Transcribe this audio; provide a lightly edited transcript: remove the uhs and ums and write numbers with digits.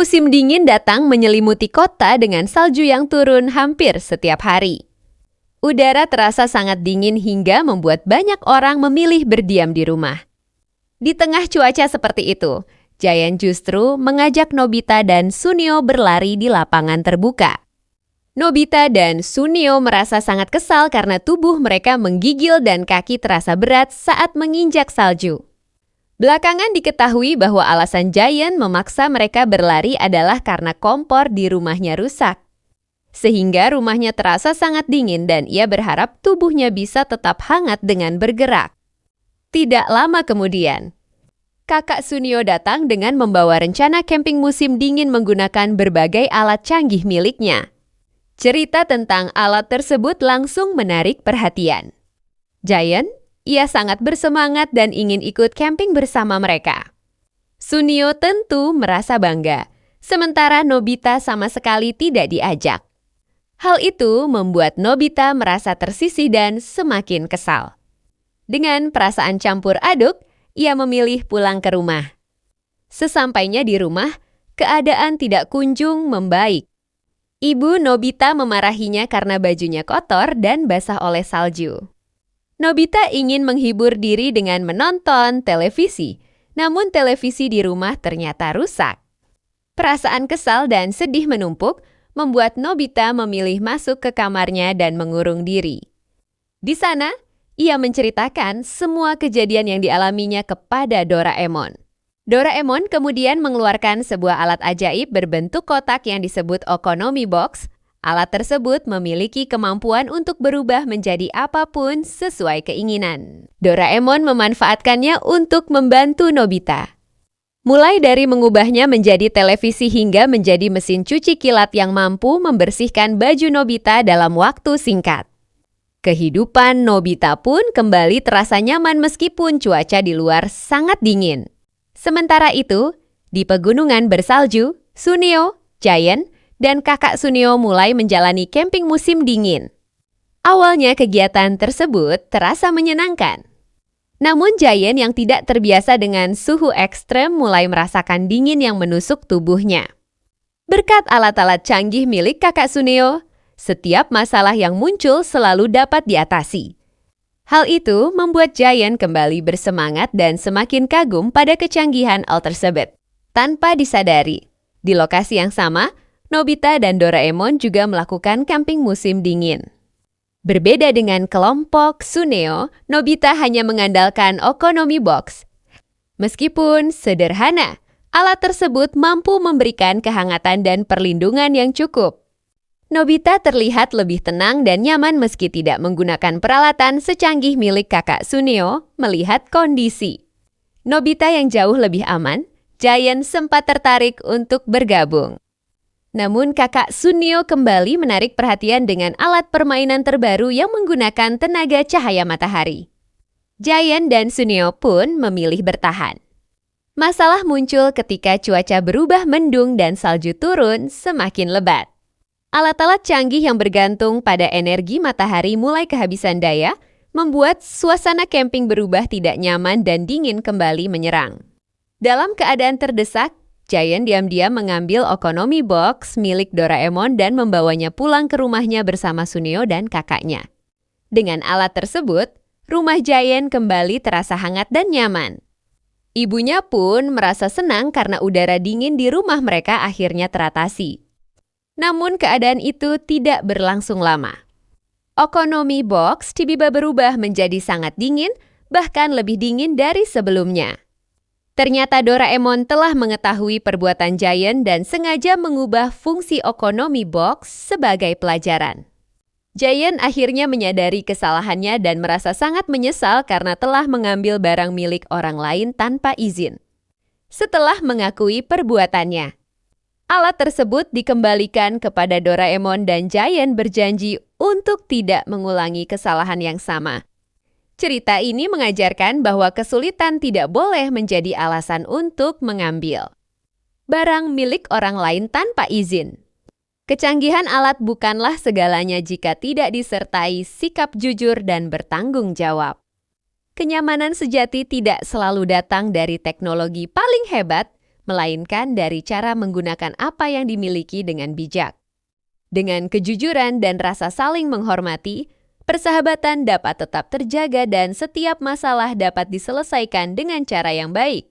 Musim dingin datang menyelimuti kota dengan salju yang turun hampir setiap hari. Udara terasa sangat dingin hingga membuat banyak orang memilih berdiam di rumah. Di tengah cuaca seperti itu, Giant justru mengajak Nobita dan Suneo berlari di lapangan terbuka. Nobita dan Suneo merasa sangat kesal karena tubuh mereka menggigil dan kaki terasa berat saat menginjak salju. Belakangan diketahui bahwa alasan Giant memaksa mereka berlari adalah karena kompor di rumahnya rusak. Sehingga rumahnya terasa sangat dingin dan ia berharap tubuhnya bisa tetap hangat dengan bergerak. Tidak lama kemudian, kakak Suneo datang dengan membawa rencana camping musim dingin menggunakan berbagai alat canggih miliknya. Cerita tentang alat tersebut langsung menarik perhatian. Giant, ia sangat bersemangat dan ingin ikut camping bersama mereka. Suneo tentu merasa bangga, sementara Nobita sama sekali tidak diajak. Hal itu membuat Nobita merasa tersisih dan semakin kesal. Dengan perasaan campur aduk, ia memilih pulang ke rumah. Sesampainya di rumah, keadaan tidak kunjung membaik. Ibu Nobita memarahinya karena bajunya kotor dan basah oleh salju. Nobita ingin menghibur diri dengan menonton televisi, namun televisi di rumah ternyata rusak. Perasaan kesal dan sedih menumpuk membuat Nobita memilih masuk ke kamarnya dan mengurung diri. Di sana, ia menceritakan semua kejadian yang dialaminya kepada Doraemon. Doraemon kemudian mengeluarkan sebuah alat ajaib berbentuk kotak yang disebut Okonomi Box. Alat tersebut memiliki kemampuan untuk berubah menjadi apapun sesuai keinginan. Doraemon memanfaatkannya untuk membantu Nobita. Mulai dari mengubahnya menjadi televisi hingga menjadi mesin cuci kilat yang mampu membersihkan baju Nobita dalam waktu singkat. Kehidupan Nobita pun kembali terasa nyaman meskipun cuaca di luar sangat dingin. Sementara itu, di pegunungan bersalju, Suneo, Giant, dan kakak Suneo mulai menjalani camping musim dingin. Awalnya kegiatan tersebut terasa menyenangkan. Namun Giant yang tidak terbiasa dengan suhu ekstrem mulai merasakan dingin yang menusuk tubuhnya. Berkat alat-alat canggih milik kakak Suneo, setiap masalah yang muncul selalu dapat diatasi. Hal itu membuat Giant kembali bersemangat dan semakin kagum pada kecanggihan hal tersebut. Tanpa disadari, di lokasi yang sama, Nobita dan Doraemon juga melakukan camping musim dingin. Berbeda dengan kelompok Suneo, Nobita hanya mengandalkan Okonomi Box. Meskipun sederhana, alat tersebut mampu memberikan kehangatan dan perlindungan yang cukup. Nobita terlihat lebih tenang dan nyaman meski tidak menggunakan peralatan secanggih milik kakak Suneo melihat kondisi. Nobita yang jauh lebih aman, Giant sempat tertarik untuk bergabung. Namun kakak Suneo kembali menarik perhatian dengan alat permainan terbaru yang menggunakan tenaga cahaya matahari. Giant dan Suneo pun memilih bertahan. Masalah muncul ketika cuaca berubah mendung dan salju turun semakin lebat. Alat-alat canggih yang bergantung pada energi matahari mulai kehabisan daya, membuat suasana camping berubah tidak nyaman dan dingin kembali menyerang. Dalam keadaan terdesak, Giant diam-diam mengambil Okonomi Box milik Doraemon dan membawanya pulang ke rumahnya bersama Suneo dan kakaknya. Dengan alat tersebut, rumah Giant kembali terasa hangat dan nyaman. Ibunya pun merasa senang karena udara dingin di rumah mereka akhirnya teratasi. Namun keadaan itu tidak berlangsung lama. Okonomi Box tiba-tiba berubah menjadi sangat dingin, bahkan lebih dingin dari sebelumnya. Ternyata Doraemon telah mengetahui perbuatan Giant dan sengaja mengubah fungsi Okonomi Box sebagai pelajaran. Giant akhirnya menyadari kesalahannya dan merasa sangat menyesal karena telah mengambil barang milik orang lain tanpa izin. Setelah mengakui perbuatannya, alat tersebut dikembalikan kepada Doraemon dan Giant berjanji untuk tidak mengulangi kesalahan yang sama. Cerita ini mengajarkan bahwa kesulitan tidak boleh menjadi alasan untuk mengambil barang milik orang lain tanpa izin. Kecanggihan alat bukanlah segalanya jika tidak disertai sikap jujur dan bertanggung jawab. Kenyamanan sejati tidak selalu datang dari teknologi paling hebat, melainkan dari cara menggunakan apa yang dimiliki dengan bijak. Dengan kejujuran dan rasa saling menghormati, persahabatan dapat tetap terjaga dan setiap masalah dapat diselesaikan dengan cara yang baik.